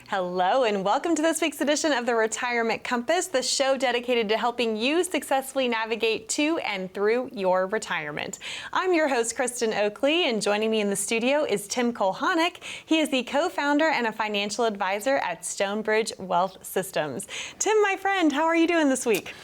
Hello and welcome to this week's edition of the Retirement Compass, the show dedicated to helping you successfully navigate to and through your retirement. I'm your host, Kristen Oakley, and joining me in the studio is Tim Kulhanek. He is the co-founder and a financial advisor at Stonebridge Wealth Systems. Tim, my friend, how are you doing this week?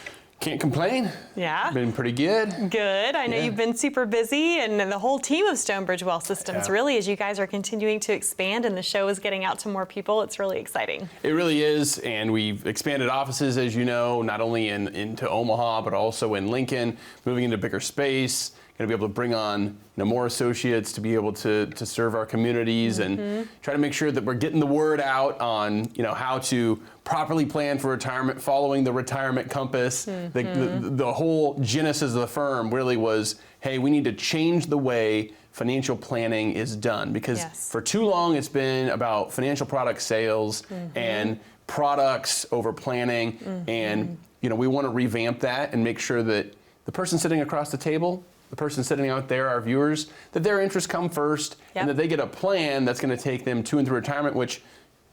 Can't complain. Yeah. Been pretty good. Good. I know you've been super busy, and the whole team of Stonebridge Wealth Systems, really, as you guys are continuing to expand and the show is getting out to more people, it's really exciting. It really is, and we've expanded offices, as you know, not only into Omaha, but also in Lincoln, moving into bigger space. Going to be able to bring on more associates to be able to serve our communities and try to make sure that we're getting the word out on how to properly plan for retirement, following the retirement compass. The whole genesis of the firm really was, hey, we need to change the way financial planning is done, because for too long it's been about financial product sales and products over planning, and we want to revamp that and make sure that the person sitting across the table, the person sitting out there, our viewers, that their interests come first and that they get a plan that's going to take them to and through retirement, which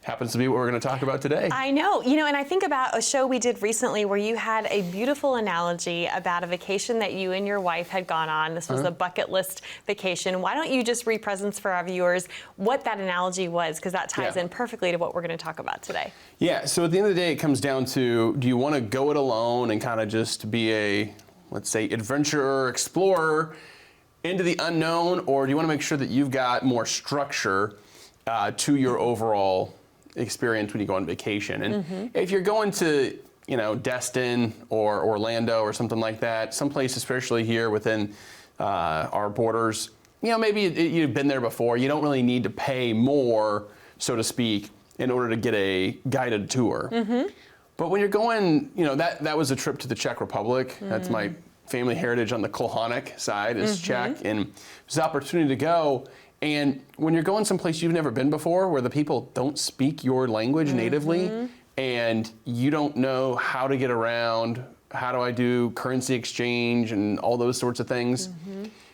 happens to be what we're going to talk about today. I know. And I think about a show we did recently where you had a beautiful analogy about a vacation that you and your wife had gone on. This was a bucket list vacation. Why don't you just re-present for our viewers what that analogy was, because that ties in perfectly to what we're going to talk about today. Yeah, so at the end of the day, it comes down to, do you want to go it alone and kind of just be a, let's say, adventurer, explorer into the unknown, or do you want to make sure that you've got more structure to your overall experience when you go on vacation? And if you're going to, Destin or Orlando or something like that, someplace especially here within our borders, maybe you've been there before. You don't really need to pay more, so to speak, in order to get a guided tour. But when you're going, that was a trip to the Czech Republic. That's my family heritage on the Kulhanek side is Czech, and it was an opportunity to go. And when you're going someplace you've never been before, where the people don't speak your language natively, and you don't know how to get around, how do I do currency exchange and all those sorts of things,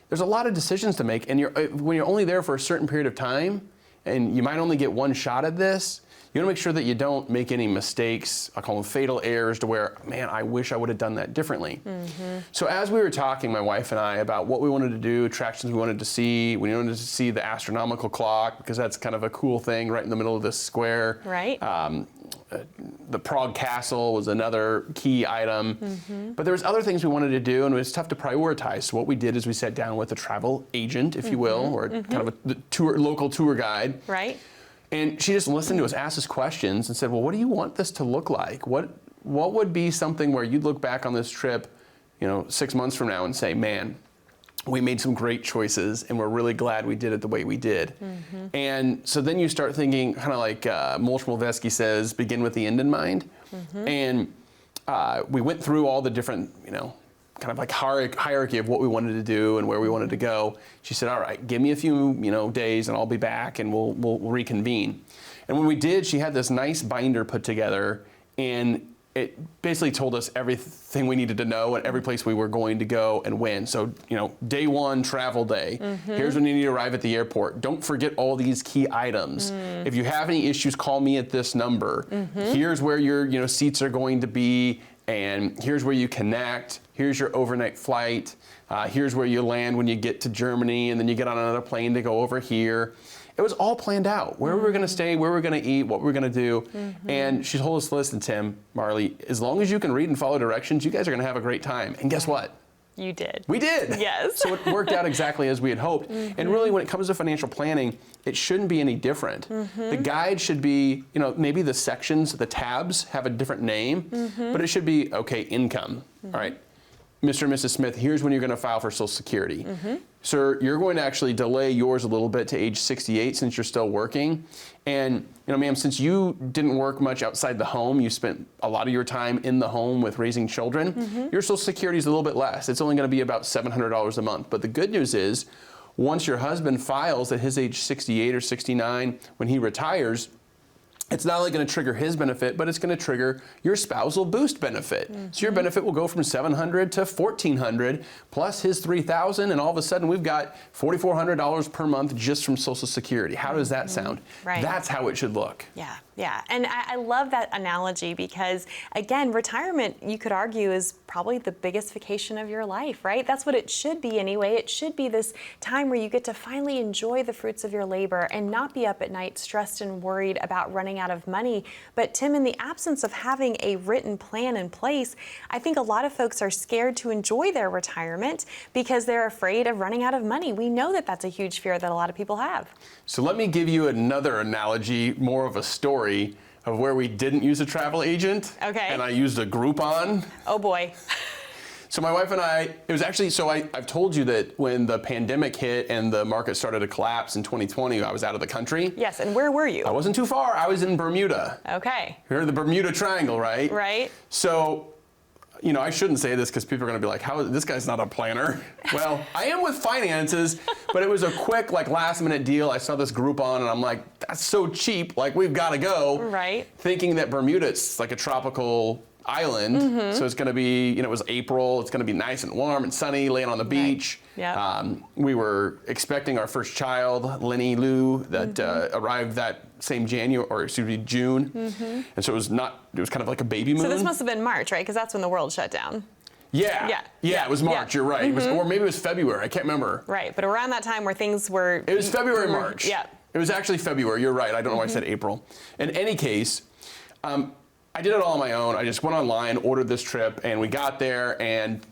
there's a lot of decisions to make. And when you're only there for a certain period of time, and you might only get one shot at this, you want to make sure that you don't make any mistakes. I call them fatal errors, to where, man, I wish I would have done that differently. So as we were talking, my wife and I, about what we wanted to do, attractions we wanted to see, we wanted to see the astronomical clock, because that's kind of a cool thing right in the middle of this square. Right. The Prague Castle was another key item. But there was other things we wanted to do, and it was tough to prioritize. So what we did is we sat down with a travel agent, if you will, or kind of a local tour guide. Right. And she just listened to us, asked us questions, and said, well, what do you want this to look like? What would be something where you'd look back on this trip, 6 months from now and say, man, we made some great choices, and we're really glad we did it the way we did. And so then you start thinking, kind of like Mulch Moldavsky says, begin with the end in mind. And we went through all the different, kind of like hierarchy of what we wanted to do and where we wanted to go. She said, all right, give me a few days and I'll be back and we'll reconvene. And when we did, she had this nice binder put together, and it basically told us everything we needed to know and every place we were going to go and when. So, day one, travel day. Here's when you need to arrive at the airport. Don't forget all these key items. If you have any issues, call me at this number. Here's where your seats are going to be, and here's where you connect. Here's your overnight flight. Here's where you land when you get to Germany, and then you get on another plane to go over here. It was all planned out, where we were going to stay, where we were going to eat, what we were going to do. And she told us, listen, Tim, Marley, as long as you can read and follow directions, you guys are going to have a great time. And guess what? You did. We did. Yes. So it worked out exactly as we had hoped. And really, when it comes to financial planning, it shouldn't be any different. The guide should be, maybe the sections, the tabs have a different name, but it should be, okay, income. All right, Mr. and Mrs. Smith, here's when you're going to file for Social Security. Sir, you're going to actually delay yours a little bit to age 68 since you're still working. And, ma'am, since you didn't work much outside the home, you spent a lot of your time in the home with raising children, your Social Security is a little bit less. It's only going to be about $700 a month. But the good news is, once your husband files at his age 68 or 69, when he retires, it's not only going to trigger his benefit, but it's going to trigger your spousal boost benefit. So your benefit will go from $700 to $1,400 plus his $3,000, and all of a sudden we've got $4,400 per month just from Social Security. How does that sound? Right. That's how it should look. Yeah. And I love that analogy because, again, retirement, you could argue, is probably the biggest vacation of your life, right? That's what it should be anyway. It should be this time where you get to finally enjoy the fruits of your labor and not be up at night stressed and worried about running out of money. But Tim, in the absence of having a written plan in place, I think a lot of folks are scared to enjoy their retirement because they're afraid of running out of money. We know that that's a huge fear that a lot of people have. So let me give you another analogy, more of a story of where we didn't use a travel agent. Okay. And I used a Groupon. Oh boy. So my wife and I, it was actually, so I've told you that when the pandemic hit and the market started to collapse in 2020, I was out of the country. Yes, and where were you? I wasn't too far. I was in Bermuda. Okay. You heard of the Bermuda Triangle, right? Right. So, you know, I shouldn't say this because people are going to be like, "How? This guy's not a planner." Well, I am with finances, but it was a quick, like, last-minute deal. I saw this Groupon, and I'm like, "That's so cheap! Like, we've got to go." Right. Thinking that Bermuda, it's like a tropical island, so it's going to be, you know, it was April. It's going to be nice and warm and sunny, laying on the beach. Yeah. We were expecting our first child, Lenny Lou, that arrived that same June. And so it was kind of like a baby moon. So this must have been March, right? Because that's when the world shut down. Yeah, it was March, you're right. It was, or maybe it was February, I can't remember. Right, but around that time where things were... It was February, March. Yeah. It was actually February, you're right. I don't know why I said April. In any case, I did it all on my own. I just went online, ordered this trip, and we got there and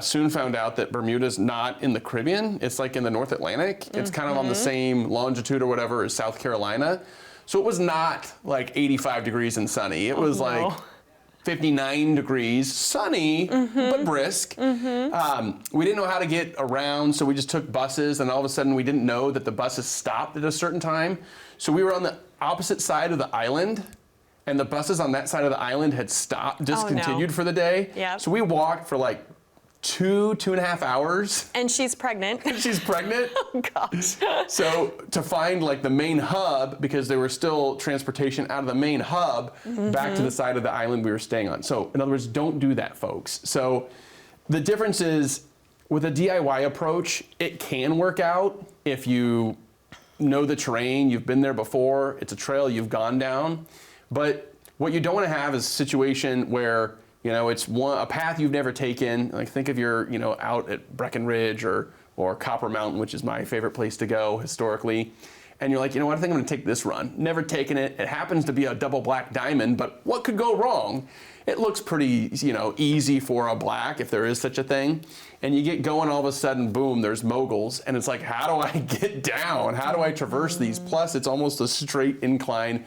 soon found out that Bermuda's not in the Caribbean. It's like in the North Atlantic. It's kind of on the same longitude or whatever as South Carolina. So it was not like 85 degrees and sunny. It was like 59 degrees, sunny, but brisk. We didn't know how to get around, so we just took buses, and all of a sudden we didn't know that the buses stopped at a certain time. So we were on the opposite side of the island, and the buses on that side of the island had stopped, discontinued for the day. Yep. So we walked for like 2.5 hours. And she's pregnant. She's pregnant. Oh, gosh. So to find like the main hub, because there was still transportation out of the main hub back to the side of the island we were staying on. So in other words, don't do that, folks. So the difference is with a DIY approach, it can work out if you know the terrain, you've been there before, it's a trail you've gone down. But what you don't want to have is a situation where, you know, it's a path you've never taken. Like think if you're, you know, out at Breckenridge or Copper Mountain, which is my favorite place to go historically. And you're like, you know what, I think I'm going to take this run. Never taken it. It happens to be a double black diamond, but what could go wrong? It looks pretty, you know, easy for a black, if there is such a thing. And you get going, all of a sudden, boom, there's moguls. And it's like, how do I get down? How do I traverse these? Plus, it's almost a straight incline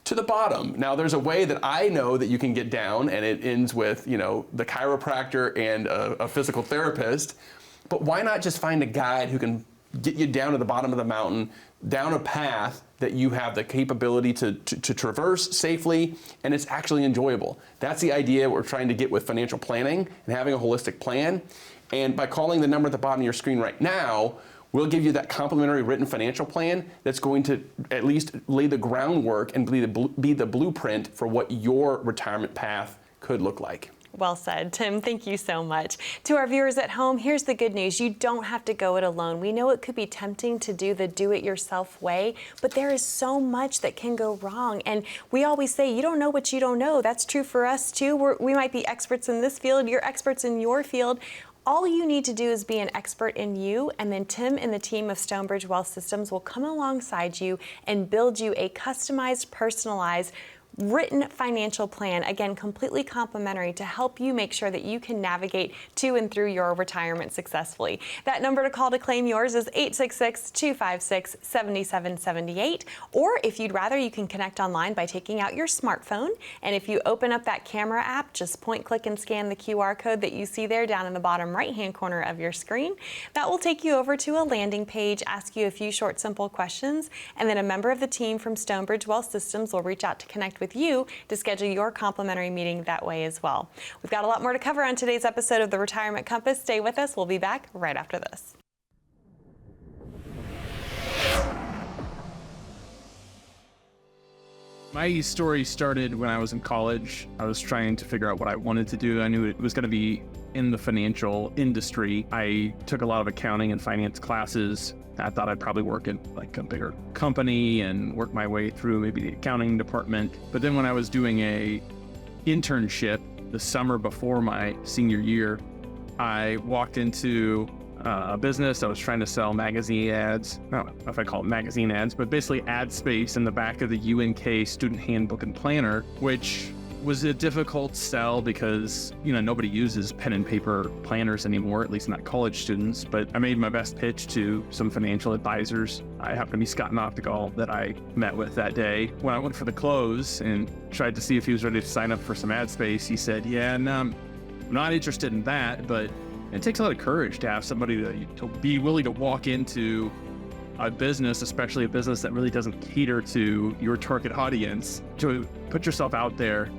to the bottom. Now, there's a way that I know that you can get down, and it ends with, you know, the chiropractor and a physical therapist. But why not just find a guide who can get you down to the bottom of the mountain, down a path that you have the capability to traverse safely, and it's actually enjoyable. That's the idea we're trying to get with financial planning and having a holistic plan. And by calling the number at the bottom of your screen right now, we'll give you that complimentary written financial plan that's going to at least lay the groundwork and be the blueprint for what your retirement path could look like. Well said, Tim. Thank you so much. To our viewers at home, here's the good news. You don't have to go it alone. We know it could be tempting to do the do-it-yourself way, but there is so much that can go wrong. And we always say, you don't know what you don't know. That's true for us, too. We might be experts in this field. You're experts in your field. All you need to do is be an expert in you, and then Tim and the team of Stonebridge Wealth Systems will come alongside you and build you a customized, personalized, written financial plan, again, completely complimentary to help you make sure that you can navigate to and through your retirement successfully. That number to call to claim yours is 866-256-7778. Or if you'd rather, you can connect online by taking out your smartphone. And if you open up that camera app, just point, click, and scan the QR code that you see there down in the bottom right-hand corner of your screen. That will take you over to a landing page, ask you a few short, simple questions, and then a member of the team from Stonebridge Wealth Systems will reach out to connect with you to schedule your complimentary meeting that way as well. We've got a lot more to cover on today's episode of the Retirement Compass. Stay with us. We'll be back right after this. My story started when I was in college. I was trying to figure out what I wanted to do. I knew it was going to be in the financial industry. I took a lot of accounting and finance classes. I thought I'd probably work in like a bigger company and work my way through maybe the accounting department. But then when I was doing a internship the summer before my senior year, I walked into a business. I was trying to sell magazine ads. I don't know if I call it magazine ads, but basically ad space in the back of the UNK student handbook and planner, which was a difficult sell because, nobody uses pen and paper planners anymore, at least not college students. But I made my best pitch to some financial advisors. I happened to be Scott Noctegal that I met with that day. When I went for the close and tried to see if he was ready to sign up for some ad space, he said, yeah, no, I'm not interested in that, but it takes a lot of courage to have somebody to be willing to walk into a business, especially a business that really doesn't cater to your target audience, to put yourself out there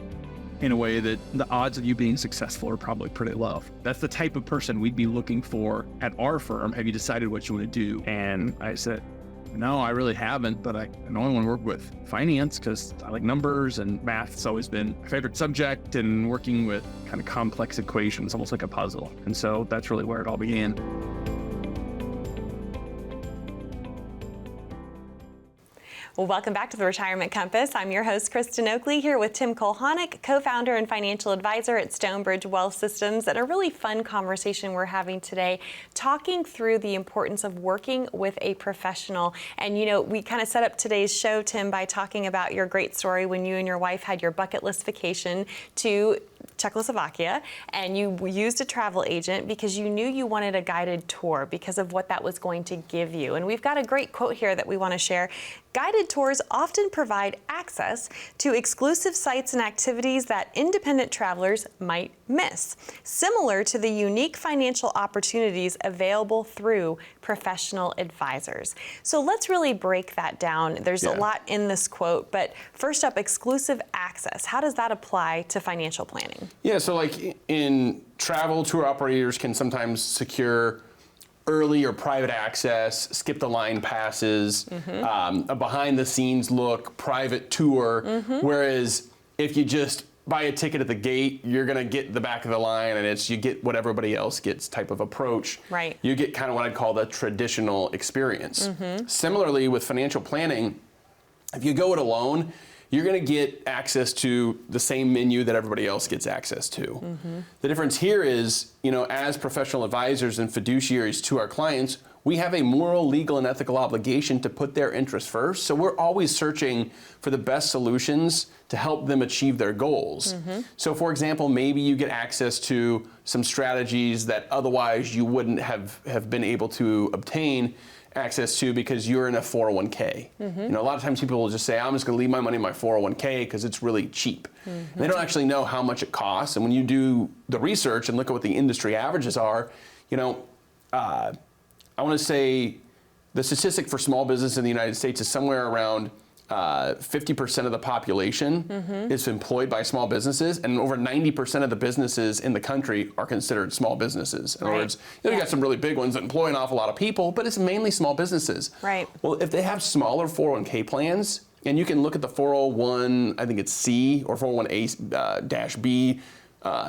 in a way that the odds of you being successful are probably pretty low. That's the type of person we'd be looking for at our firm. Have you decided what you want to do? And I said, no, I really haven't, but I know I want to work with finance because I like numbers, and math's always been my favorite subject, and working with kind of complex equations, almost like a puzzle. And so that's really where it all began. Well, welcome back to the Retirement Compass. I'm your host, Kristen Oakley, here with Tim Kulhanek, co-founder and financial advisor at Stonebridge Wealth Systems, and a really fun conversation we're having today, talking through the importance of working with a professional. And we kind of set up today's show, Tim, by talking about your great story when you and your wife had your bucket list vacation to Czechoslovakia, and you used a travel agent because you knew you wanted a guided tour because of what that was going to give you. And we've got a great quote here that we want to share. Guided tours often provide access to exclusive sites and activities that independent travelers might miss, similar to the unique financial opportunities available through professional advisors. So let's really break that down. There's a lot in this quote, but first up, exclusive access. How does that apply to financial planning? Yeah, so like in travel, tour operators can sometimes secure early or private access, skip the line passes, a behind the scenes look, private tour, whereas if you just buy a ticket at the gate, you're gonna get the back of the line, and you get what everybody else gets type of approach. Right. You get kind of what I'd call the traditional experience. Similarly with financial planning, if you go it alone, you're going to get access to the same menu that everybody else gets access to. The difference here is, as professional advisors and fiduciaries to our clients, we have a moral, legal, and ethical obligation to put their interests first. So we're always searching for the best solutions to help them achieve their goals. So for example, maybe you get access to some strategies that otherwise you wouldn't have been able to obtain access to because you're in a 401k. A lot of times people will just say, I'm just going to leave my money in my 401k because it's really cheap. And they don't actually know how much it costs. And when you do the research and look at what the industry averages are, I want to say the statistic for small business in the United States is somewhere around 50% of the population is employed by small businesses, and over 90% of the businesses in the country are considered small businesses. In other words, you got some really big ones that employ an awful lot of people, but it's mainly small businesses. Right. Well, if they have smaller 401k plans, and you can look at the 401, I think it's C or 401A-B,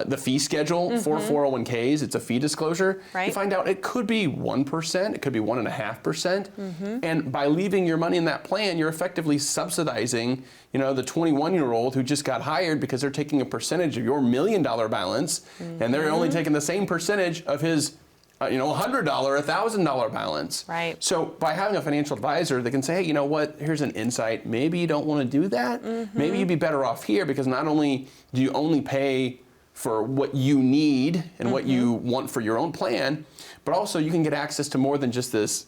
the fee schedule for 401ks, it's a fee disclosure. Right. You find out it could be 1%, it could be 1.5%. And by leaving your money in that plan, you're effectively subsidizing, the 21-year-old who just got hired because they're taking a percentage of your $1 million balance, and they're only taking the same percentage of his $100, $1,000 balance. Right. So by having a financial advisor, they can say, hey, you know what, here's an insight. Maybe you don't want to do that. Maybe you'd be better off here because not only do you only pay for what you need and what you want for your own plan, but also you can get access to more than just this,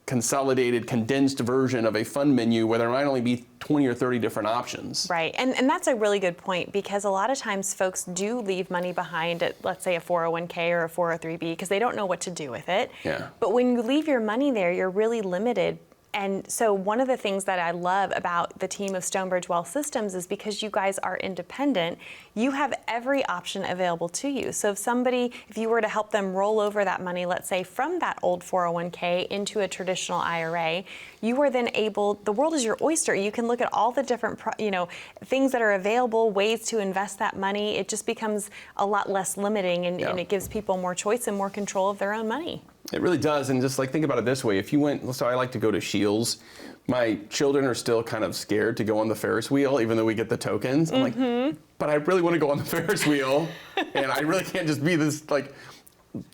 consolidated, condensed version of a fund menu where there might only be 20 or 30 different options. Right, and that's a really good point because a lot of times folks do leave money behind at, let's say, a 401k or a 403b because they don't know what to do with it. Yeah. But when you leave your money there, you're really limited And so one of the things that I love about the team of Stonebridge Wealth Systems is because you guys are independent, you have every option available to you. So if you were to help them roll over that money, let's say from that old 401k into a traditional IRA, you are then the world is your oyster. You can look at all the different, things that are available, ways to invest that money. It just becomes a lot less limiting, and it gives people more choice and more control of their own money. It really does, and just like think about it this way: if you went, so I like to go to Shields. My children are still kind of scared to go on the Ferris wheel, even though we get the tokens. I'm like, but I really want to go on the Ferris wheel, and I really can't just be this like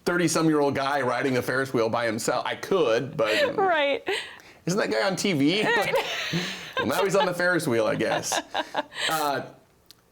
30-some-year-old guy riding the Ferris wheel by himself. I could, but right. Isn't that guy on TV? Well, now he's on the Ferris wheel, I guess.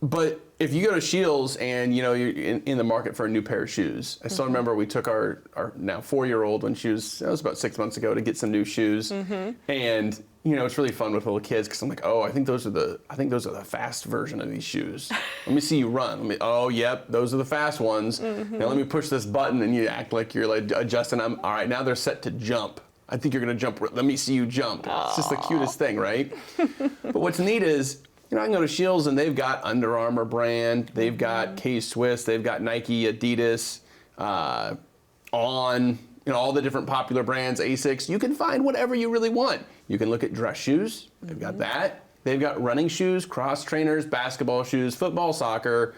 But if you go to Shields and you're in the market for a new pair of shoes, I still remember we took our now 4-year-old when she was about 6 months ago to get some new shoes, and it's really fun with little kids because I'm like, oh, I think those are the fast version of these shoes. Let me see you run. Oh, yep, those are the fast ones. Now let me push this button, and you act like you're like adjusting them. All right, now they're set to jump. I think you're gonna jump. Let me see you jump. Aww. It's just the cutest thing, right? But what's neat is, I can go to Shields and they've got Under Armour brand, they've got K-Swiss, they've got Nike, Adidas, On, all the different popular brands, Asics. You can find whatever you really want. You can look at dress shoes, they've got that. They've got running shoes, cross trainers, basketball shoes, football, soccer,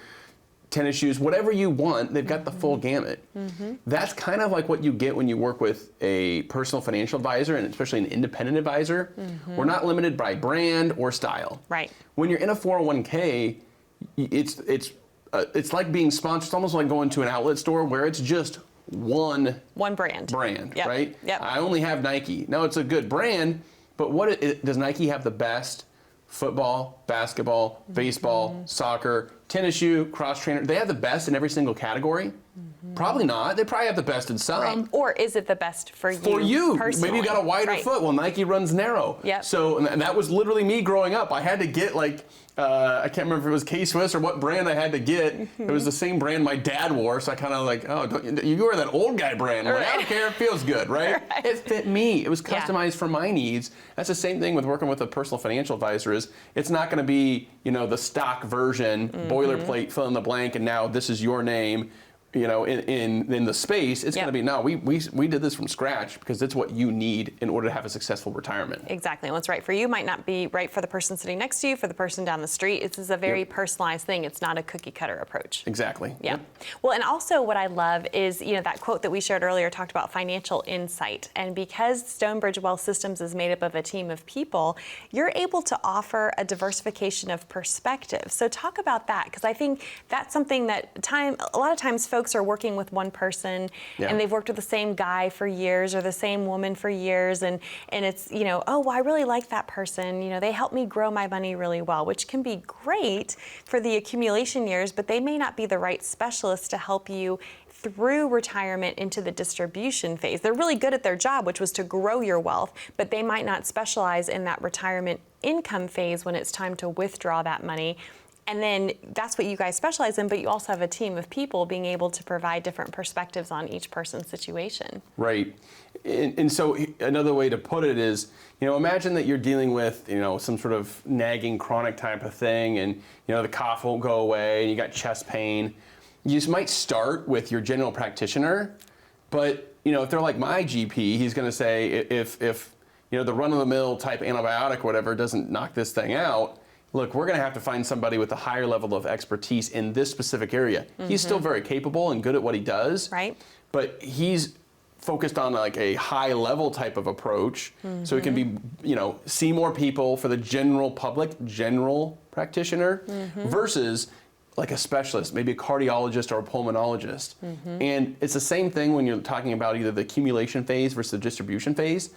tennis shoes, whatever you want, they've got the full gamut. That's kind of like what you get when you work with a personal financial advisor, and especially an independent advisor. We're not limited by brand or style. Right. When you're in a 401k, it's like being sponsored. It's almost like going to an outlet store where it's just one brand. Yep. Right? Yep. I only have Nike. Now it's a good brand, but does Nike have the best football, basketball, baseball, soccer, tennis shoe, cross trainer? They have the best in every single category? Probably not. They probably have the best in some. Right. Or is it the best for you? For you. Personally? Maybe you got a wider foot. Well, Nike runs narrow. Yep. So, and that was literally me growing up. I had to get I can't remember if it was K-Swiss or what brand I had to get. It was the same brand my dad wore, so I kind of like, oh, you wear that old guy brand. I'm like, I don't care, it feels good, right? It fit me. It was customized for my needs. That's the same thing with working with a personal financial advisor. It's not going to be, the stock version, boilerplate, fill in the blank, and now this is your name. In the space, it's going to be, no, we did this from scratch because it's what you need in order to have a successful retirement. Exactly. What's right for you might not be right for the person sitting next to you, for the person down the street. This is a very personalized thing. It's not a cookie cutter approach. Exactly. Yeah. Well, and also what I love is, that quote that we shared earlier talked about financial insight. And because Stonebridge Wealth Systems is made up of a team of people, you're able to offer a diversification of perspective. So talk about that, because I think that's something that a lot of times folks are working with one person and they've worked with the same guy for years or the same woman for years, and it's, oh, well, I really like that person. They help me grow my money really well, which can be great for the accumulation years, but they may not be the right specialist to help you through retirement into the distribution phase. They're really good at their job, which was to grow your wealth, but they might not specialize in that retirement income phase when it's time to withdraw that money. And then that's what you guys specialize in, but you also have a team of people being able to provide different perspectives on each person's situation. Right. And so another way to put it is, imagine that you're dealing with, some sort of nagging chronic type of thing, and, the cough won't go away, and you got chest pain. You just might start with your general practitioner, but, if they're like my GP, he's going to say if the run-of-the-mill type antibiotic or whatever doesn't knock this thing out, look, we're going to have to find somebody with a higher level of expertise in this specific area. He's still very capable and good at what he does, right? But he's focused on like a high level type of approach, so he can be, see more people for the general public, general practitioner, versus like a specialist, maybe a cardiologist or a pulmonologist. And it's the same thing when you're talking about either the accumulation phase versus the distribution phase.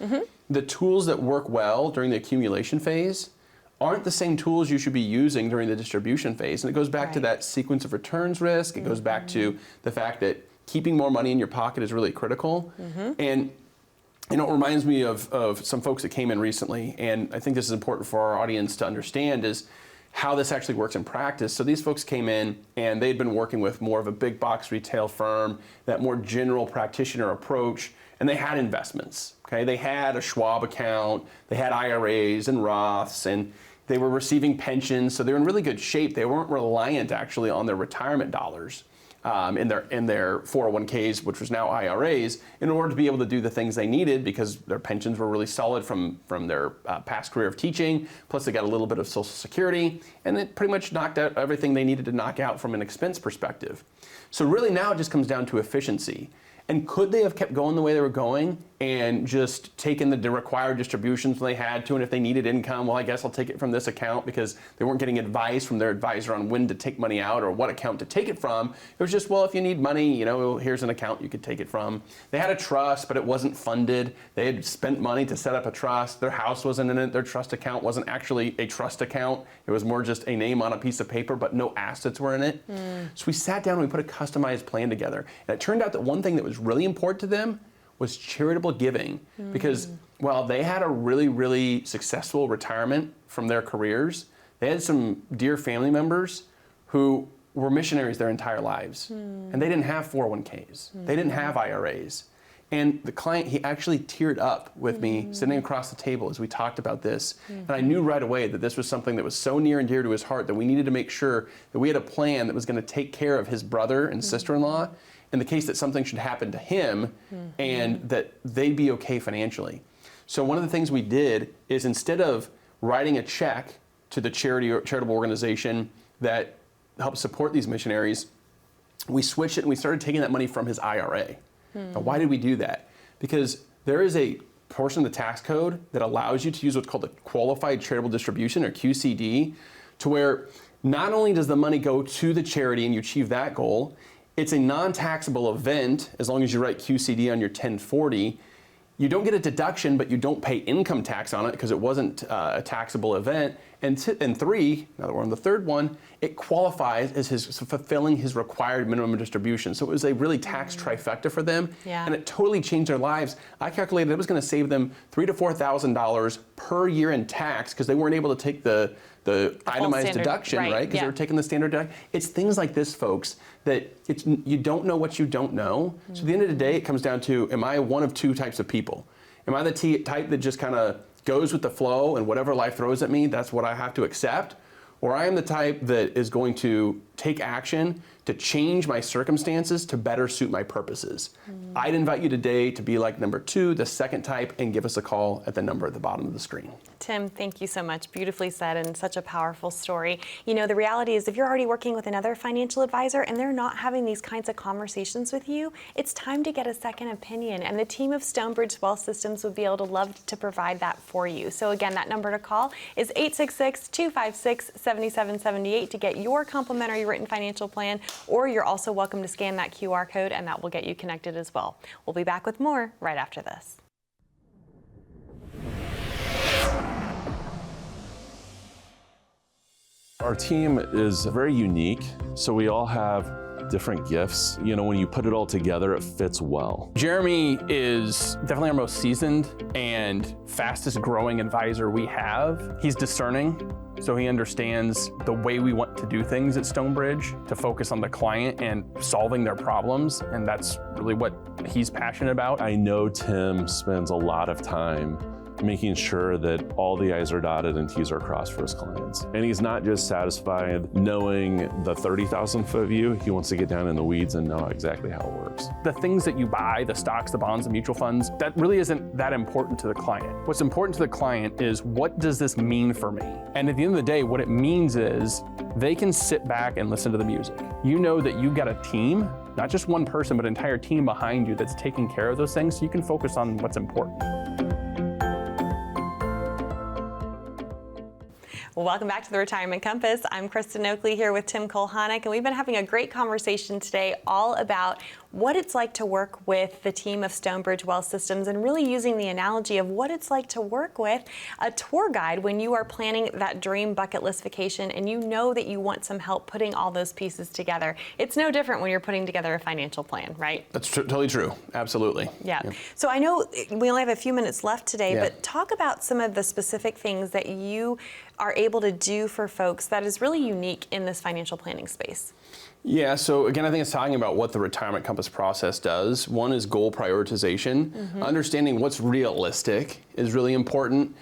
The tools that work well during the accumulation phase aren't the same tools you should be using during the distribution phase. And it goes back to that sequence of returns risk. It goes back to the fact that keeping more money in your pocket is really critical. And it reminds me of some folks that came in recently, and I think this is important for our audience to understand, is how this actually works in practice. So these folks came in and they'd been working with more of a big box retail firm, that more general practitioner approach, and they had investments. Okay, they had a Schwab account, they had IRAs and Roths, and they were receiving pensions, so they were in really good shape. They weren't reliant actually on their retirement dollars in their 401ks, which was now IRAs, in order to be able to do the things they needed, because their pensions were really solid from their past career of teaching. Plus they got a little bit of Social Security, and it pretty much knocked out everything they needed to knock out from an expense perspective. So really now it just comes down to efficiency. And could they have kept going the way they were going and just taken the required distributions when they had to, and if they needed income, well, I guess I'll take it from this account, because they weren't getting advice from their advisor on when to take money out or what account to take it from. It was just, well, if you need money, you know, here's an account you could take it from. They had a trust, but it wasn't funded. They had spent money to set up a trust. Their house wasn't in it. Their trust account wasn't actually a trust account. It was more just a name on a piece of paper, but no assets were in it. So we sat down and we put a customized plan together. And it turned out that one thing that was really important to them was charitable giving, because while they had a really, really successful retirement from their careers, they had some dear family members who were missionaries their entire lives. And they didn't have 401ks. They didn't have IRAs. And the client, he actually teared up with me sitting across the table as we talked about this. And I knew right away that this was something that was so near and dear to his heart that we needed to make sure that we had a plan that was going to take care of his brother and sister-in-law in the case that something should happen to him, and that they'd be okay financially. So one of the things we did is, instead of writing a check to the charitable organization that helps support these missionaries, we switched it and we started taking that money from his IRA. Now, why did we do that? Because there is a portion of the tax code that allows you to use what's called a qualified charitable distribution, or QCD, to where not only does the money go to the charity and you achieve that goal, it's a non-taxable event as long as you write QCD on your 1040. You don't get a deduction, but you don't pay income tax on it because it wasn't a taxable event. And three, now that we're on the third one, it qualifies as his fulfilling his required minimum distribution. So it was a really tax trifecta for them, and it totally changed their lives. I calculated it was going to save them $3,000 to $4,000 per year in tax, because they weren't able to take the itemized deduction, right? Because they were taking the standard deduction. It's things like this, folks, that you don't know what you don't know. So at the end of the day, it comes down to, am I one of two types of people? Am I the type that just kind of goes with the flow, and whatever life throws at me, that's what I have to accept? Or I am the type that is going to take action to change my circumstances to better suit my purposes. I'd invite you today to be like number two, the second type, and give us a call at the number at the bottom of the screen. Tim, thank you so much. Beautifully said, and such a powerful story. You know, the reality is, if you're already working with another financial advisor and they're not having these kinds of conversations with you, it's time to get a second opinion. And the team of Stonebridge Wealth Systems would be able to love to provide that for you. So again, that number to call is 866-256-7778 to get your complimentary written financial plan, or you're also welcome to scan that QR code and that will get you connected as well. We'll be back with more right after this. Our team is very unique, so we all have different gifts. You know, when you put it all together, it fits well. Jeremy is definitely our most seasoned and fastest growing advisor we have. He's discerning, so he understands the way we want to do things at Stonebridge, to focus on the client and solving their problems, and that's really what he's passionate about. I know Tim spends a lot of time making sure that all the I's are dotted and T's are crossed for his clients. And he's not just satisfied knowing the 30,000-foot view, he wants to get down in the weeds and know exactly how it works. The things that you buy, the stocks, the bonds, the mutual funds, that really isn't that important to the client. What's important to the client is, what does this mean for me? And at the end of the day, what it means is they can sit back and listen to the music. You know that you've got a team, not just one person, but an entire team behind you that's taking care of those things, so you can focus on what's important. Well, welcome back to the Retirement Compass. I'm Kristen Oakley here with Tim Kulhanek, and we've been having a great conversation today all about what it's like to work with the team of Stonebridge Wealth Systems, and really using the analogy of what it's like to work with a tour guide when you are planning that dream bucket list vacation and you know that you want some help putting all those pieces together. It's no different when you're putting together a financial plan, right? That's totally true. Absolutely. Yeah. So I know we only have a few minutes left today, but talk about some of the specific things that you are able to do for folks that is really unique in this financial planning space. Yeah, so again, I think it's talking about what the retirement company Compass process does. One is goal prioritization. Understanding what's realistic is really important.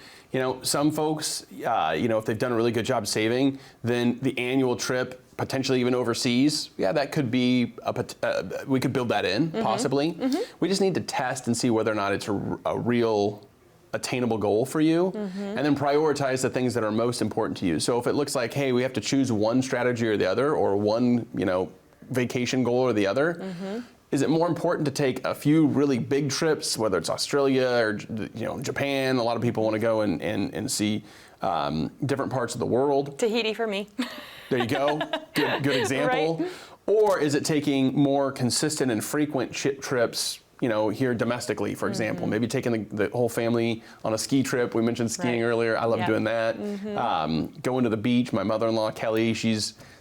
Some folks, if they've done a really good job saving, then the annual trip, potentially even overseas, that could be, we could build that in, possibly. We just need to test and see whether or not it's a real attainable goal for you, and then prioritize the things that are most important to you. So if it looks like, hey, we have to choose one strategy or the other, or one, vacation goal or the other, is it more important to take a few really big trips, whether it's Australia or Japan? A lot of people want to go and see different parts of the world. Tahiti for me. There you go. Good example. Right? Or is it taking more consistent and frequent trips, here domestically, for example? Maybe taking the whole family on a ski trip. We mentioned skiing earlier. I love doing that. Going to the beach. My mother-in-law, Kelly,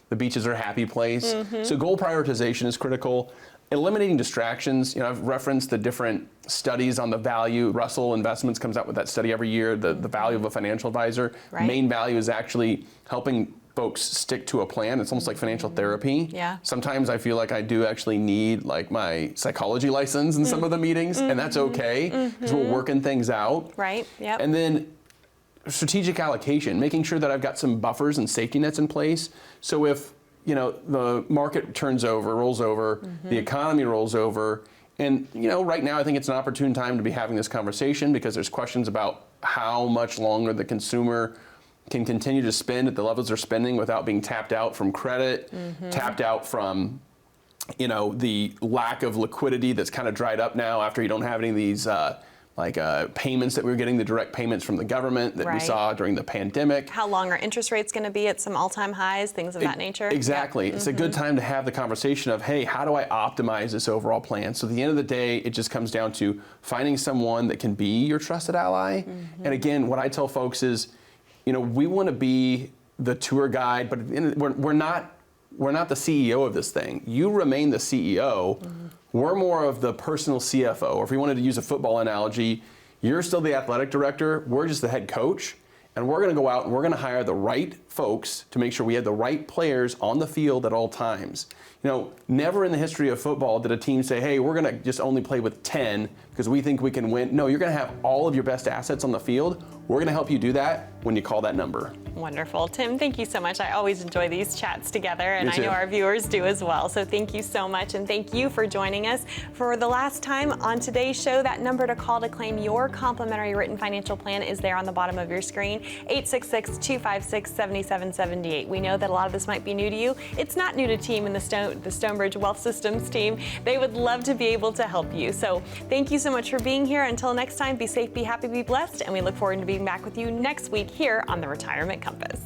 the beaches are a happy place. So goal prioritization is critical. Eliminating distractions. I've referenced the different studies on the value. Russell Investments comes out with that study every year, the value of a financial advisor. Right. Main value is actually helping folks stick to a plan. It's almost like financial therapy. Yeah. Sometimes I feel like I do actually need like my psychology license in some of the meetings, and that's okay, because we're working things out. Right, yep. And then strategic allocation, making sure that I've got some buffers and safety nets in place. So if the market rolls over, the economy rolls over, and right now I think it's an opportune time to be having this conversation, because there's questions about how much longer the consumer can continue to spend at the levels they're spending without being tapped out from credit, tapped out from the lack of liquidity that's kind of dried up now after you don't have any of these payments that we were getting, the direct payments from the government that we saw during the pandemic. How long are interest rates going to be at some all-time highs, things of that nature? Exactly. It's a good time to have the conversation of, hey, how do I optimize this overall plan? So at the end of the day, it just comes down to finding someone that can be your trusted ally. And again, what I tell folks is, we want to be the tour guide, but we're not the CEO of this thing. You remain the CEO. We're more of the personal CFO. Or if we wanted to use a football analogy, you're still the athletic director. We're just the head coach. And we're going to go out and we're going to hire the right folks to make sure we have the right players on the field at all times. Never in the history of football did a team say, hey, we're going to just only play with 10 because we think we can win. No, you're going to have all of your best assets on the field. We're going to help you do that when you call that number. Wonderful. Tim, thank you so much. I always enjoy these chats together, and I know our viewers do as well. So thank you so much, and thank you for joining us. For the last time on today's show, that number to call to claim your complimentary written financial plan is there on the bottom of your screen, 866-256-7778. We know that a lot of this might be new to you. It's not new to team in the Stonebridge Wealth Systems team. They would love to be able to help you. So thank you so much for being here. Until next time, be safe, be happy, be blessed, and we look forward to being back with you next week here on the Retirement Compass.